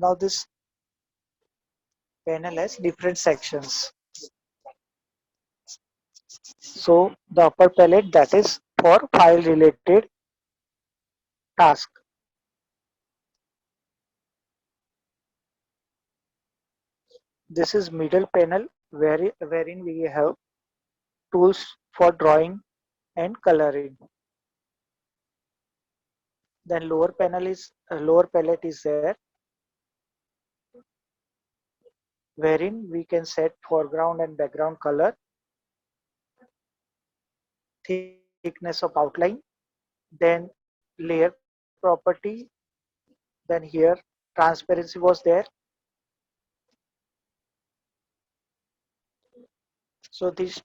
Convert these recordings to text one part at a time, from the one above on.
Now this panel has different sections. So the upper palette, that is for file related task. This is middle panel wherein we have tools for drawing and coloring. Then lower palette is there, wherein we can set foreground and background color, thickness of outline, then layer property, then here transparency was there. So these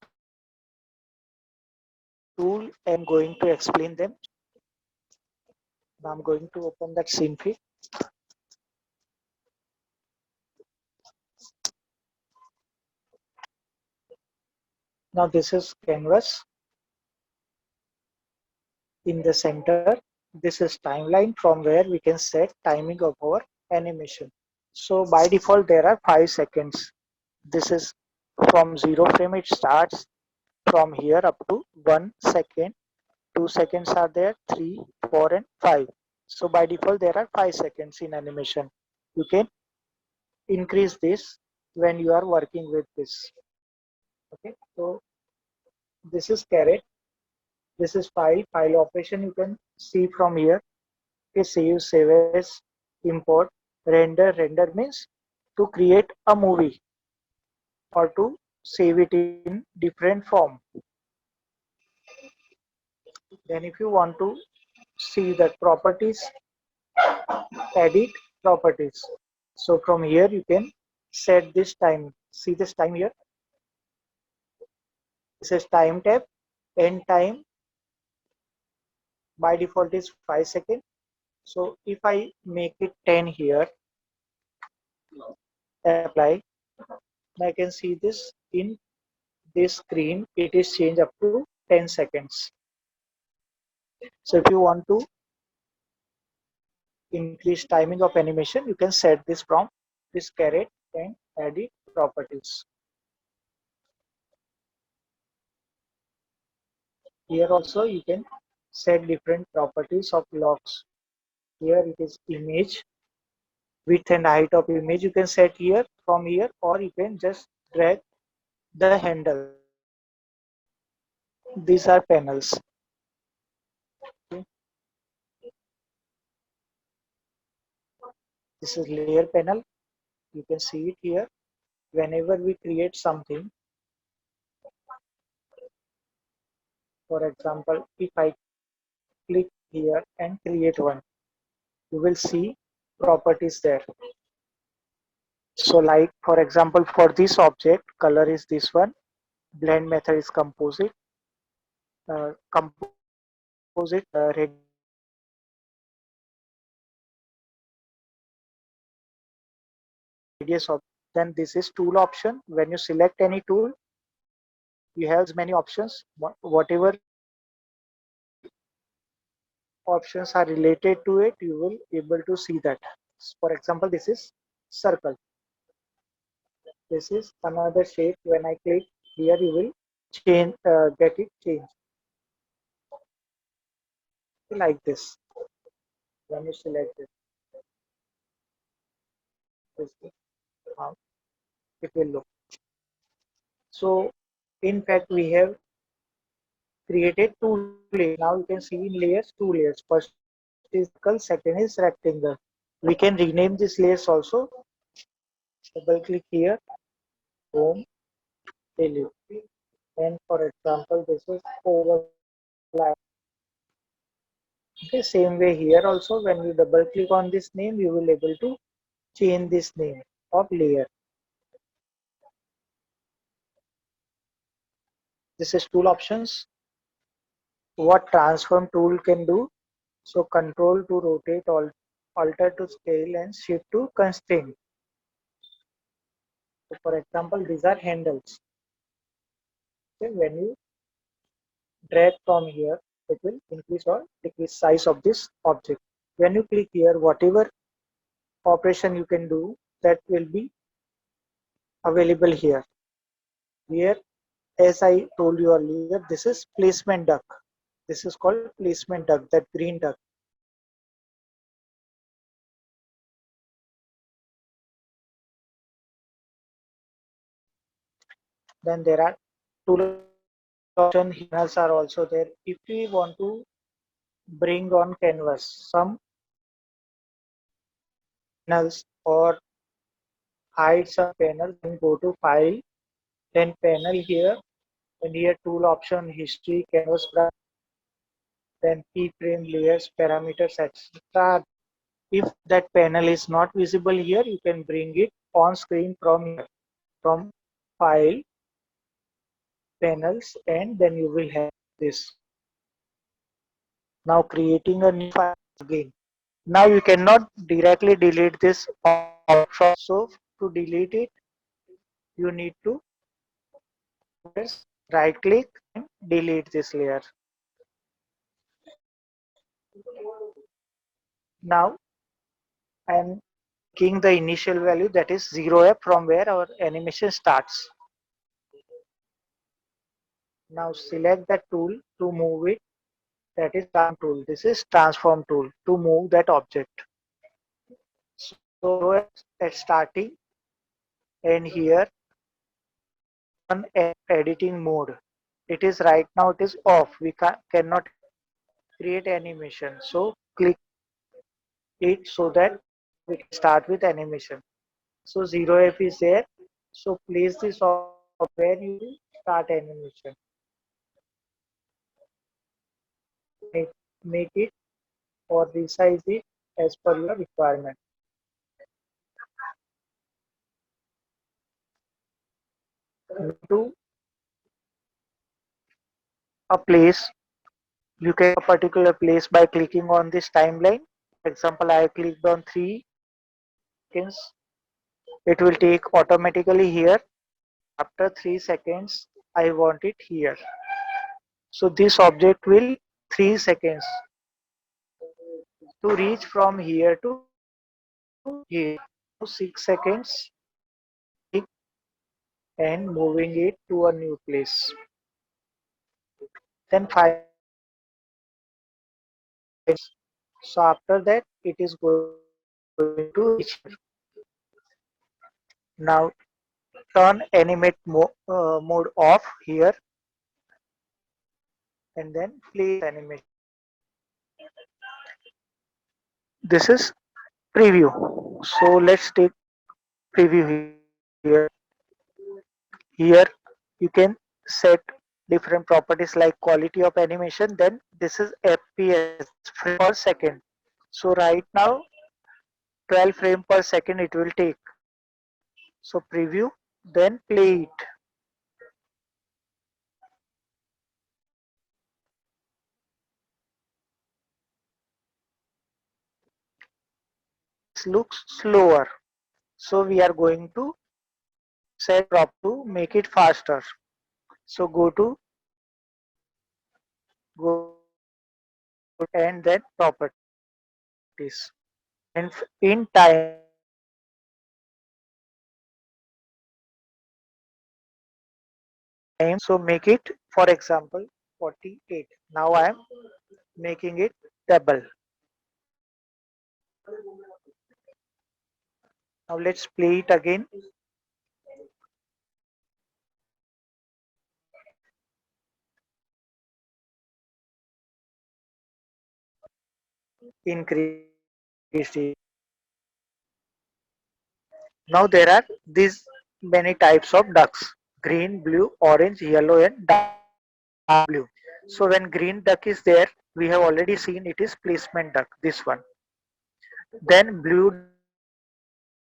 tool I am going to explain them. Now I'm going to open that scene feed. Now this is canvas. In the center, this is timeline from where we can set timing of our animation. So by default there are 5 seconds. This is from 0 frame, it starts from here up to 1 second. 2 seconds are there, 3, 4 and 5. So by default there are 5 seconds in animation. You can increase this when you are working with this. Okay, so this is caret. This is file operation. You can see from here. Okay, save as, import, render means to create a movie or to save it in different form. Then if you want to see the properties, edit properties. So from here you can set this time. See this time here. This is time tab. End time by default is 5 seconds. So if I make it 10 here, apply, I can see this in this screen. It is changed up to 10 seconds. So if you want to increase timing of animation, you can set this from this caret and edit properties. Here also you can set different properties of locks. Here it is image, width and height of image you can set here from here, or you can just drag the handles. These are panels. Okay. This is layer panel. You can see it here. Whenever we create something, for example, if I click here and create one, you will see properties there. So like for example, for this object, color is this one, blend method is composite, radius of, then this is tool option. When you select any tool, you have many options. Whatever options are related to it, you will able to see that. For example, this is circle. This is another shape. When I click here, you will change, get it changed like this. When you select this how it will look. So in fact, we have created two layers. Now you can see in layers, two layers. First is circle, second is rectangle. We can rename these layers also. Double click here, home, delete. And for example, this is overlap. Okay, same way here also, when you double click on this name, you will able to change this name of layer. This is tool options. What transform tool can do? So control to rotate, alter to scale, and shift to constraint. So for example, these are handles. Okay, when you drag from here, it will increase or decrease size of this object. When you click here, whatever operation you can do that will be available here. Here, as I told you earlier, this is placement duck. This is called placement duck, that green duck. Then there are tool option panels are also there. If we want to bring on canvas some panels or hide some panel, then go to file, then panel here, and here tool option, history, canvas brush, then keyframe, layers, parameters, etc. If that panel is not visible here, you can bring it on screen from here, from file, panels, and then you will have this. Now creating a new file again. Now you cannot directly delete this from, so to delete it, you need to right click and delete this layer. Now I am taking the initial value, that is 0f, from where our animation starts. Now select the tool to move it, that is transform tool. This is transform tool to move that object. So at starting, and here on editing mode, it is right now it is off. We cannot create animation. So click it so that we can start with animation. So 0f is there. So place this off where you will start animation. Make it or resize it as per your requirement. To a place, you can a particular place by clicking on this timeline. For example, I clicked on 3 seconds. It will take automatically here. After 3 seconds, I want it here. So this object will 3 seconds to reach from here to here. 6 seconds and moving it to a new place. Then 5 seconds. So after that, it is going to reach. Now turn animate mode off here and then play animation. This is preview. So let's take preview here. Here you can set different properties like quality of animation. Then this is FPS, frame per second. So right now 12 frame per second it will take. So preview, then play it. This looks slower. So we are going to set prop to make it faster. So go and then properties. And in time, so make it, for example, 48. Now I am making it double. Now let's play it again. Increase it. Now there are these many types of ducks: green, blue, orange, yellow, and dark blue. So when green duck is there, we have already seen it is placement duck. This one. Then blue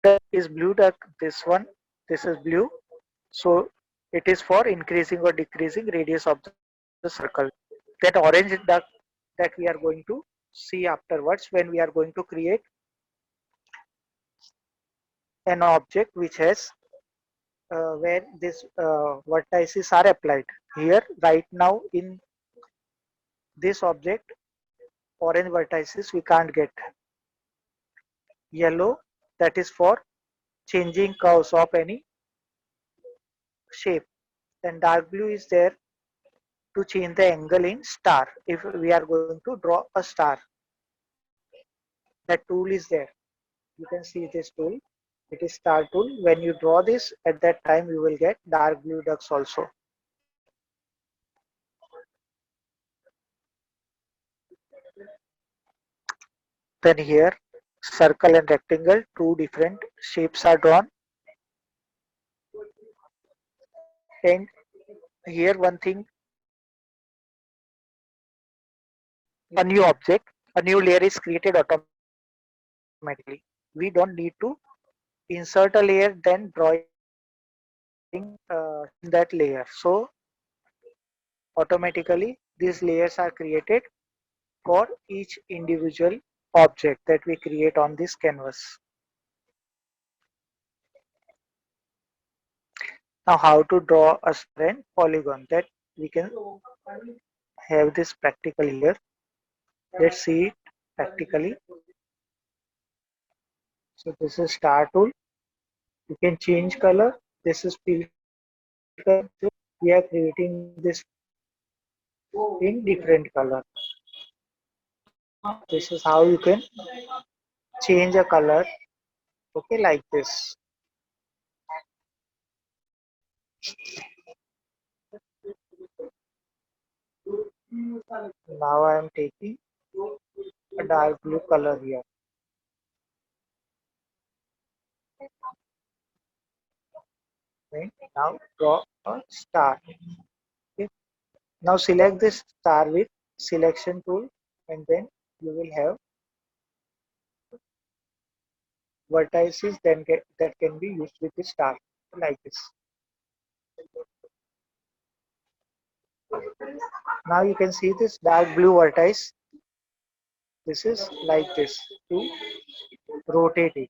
duck is blue duck. This one. This is blue. So it is for increasing or decreasing radius of the circle. That orange duck that we are going to see afterwards when we are going to create an object which has where this vertices are applied. Here right now in this object, orange vertices we can't get. Yellow, that is for changing curves of any shape. Then dark blue is there to change the angle in star. If we are going to draw a star, that tool is there. You can see this tool. It is star tool. When you draw this, at that time you will get dark blue ducks also. Then here, circle and rectangle, two different shapes are drawn. And here one thing, a new object, a new layer is created automatically. We don't need to insert a layer, then drawing change that layer. So automatically these layers are created for each individual object that we create on this canvas. Now how to draw a square and polygon, that we can have this practical here. Let's see it practically. So this is star tool. You can change color. This is fill color. We are creating this in different color. This is how you can change a color. Okay, like this. Now I am taking a dark blue color here. Okay. Now draw a star. Okay. Now select this star with selection tool, and then you will have vertices that can be used with the star, like this. Now you can see this dark blue vertex. This is like this to rotate it.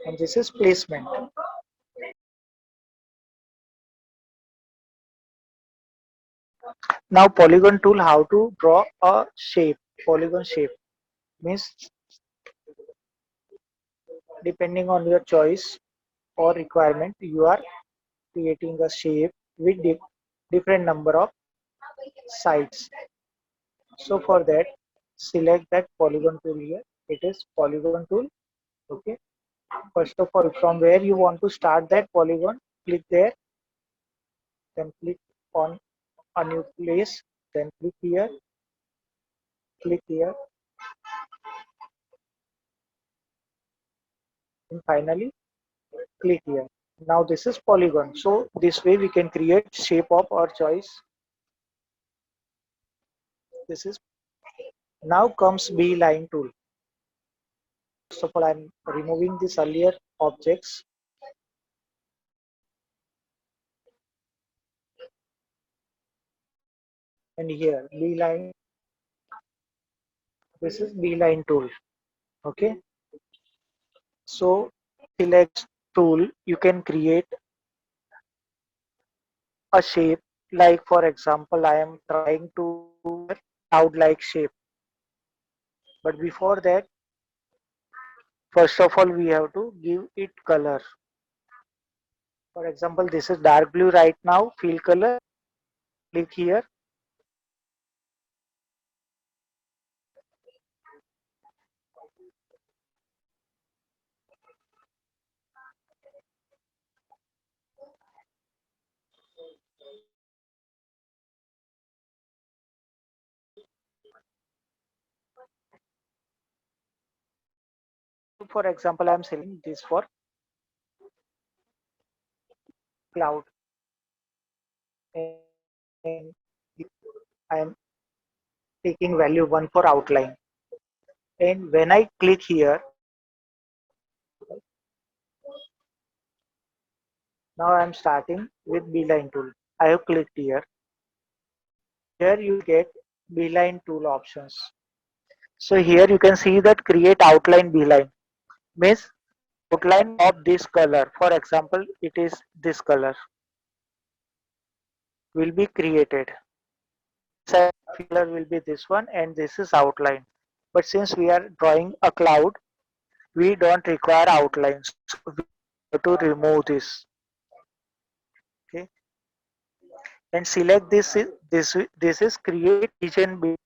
And this is placement. Now polygon tool, how to draw a shape, polygon shape means depending on your choice or requirement, you are creating a shape with different number of sides. So for that, select that polygon tool here. It is polygon tool. Okay. First of all, from where you want to start that polygon, click there, then click on a new place, then click here, and finally click here. Now this is polygon. So this way we can create shape of our choice. This is now comes beeline tool. First of all, I'm removing these earlier objects. And here beeline, this is beeline tool. Okay. So select tool, you can create a shape, like for example I am trying to cloud like shape, but before that, first of all we have to give it color. For example, this is dark blue right now, fill color, click here. For example, I am selecting this for cloud, and I am taking value 1 for outline. And when I click here, now I am starting with beeline tool. I have clicked here. Here you get beeline tool options. So here you can see that create outline beeline means outline of this color. For example, it is this color will be created. color will be this one, and this is outline. But since we are drawing a cloud, we don't require outlines. We have to remove this. Okay, and select this is create region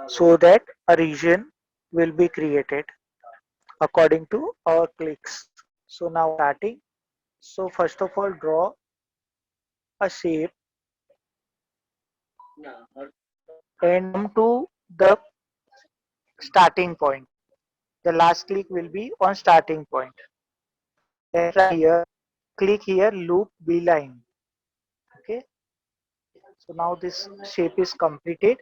so that a region will be created according to our clicks. So now starting. So first of all, draw a shape and come to the starting point. The last click will be on starting point. Then from here, click here loop beeline. Okay. So now this shape is completed.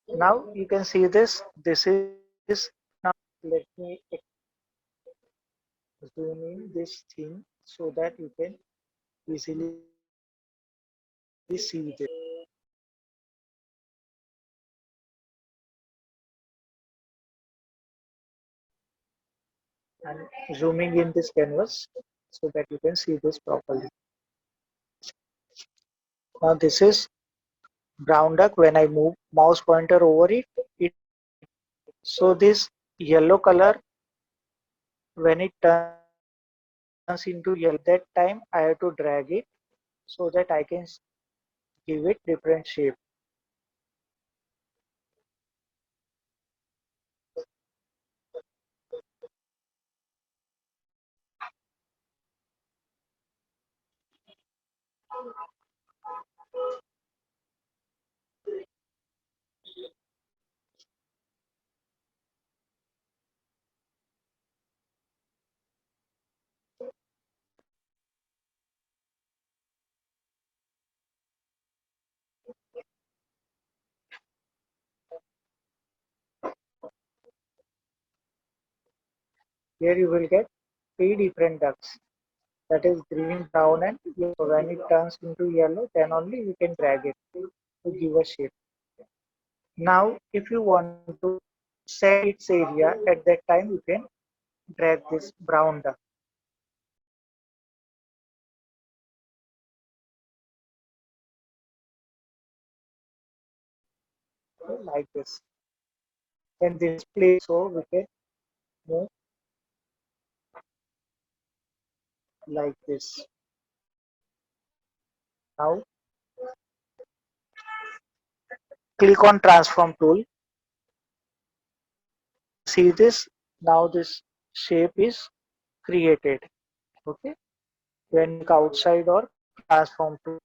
Now you can see this. This is now let me zoom in this thing so that you can easily see this. And zooming in this canvas so that you can see this properly. Now this is brown duck. When I move mouse pointer over it, so this yellow color when it turns into yellow, that time I have to drag it so that I can give it different shape. Here you will get three different ducks. That is green, brown, and yellow. So when it turns into yellow, then only you can drag it to give a shape. Now, if you want to set its area, at that time you can drag this brown duck like this. And this place, so we can move like this. Now, click on transform tool. See this? Now this shape is created. Okay. When outside or transform tool.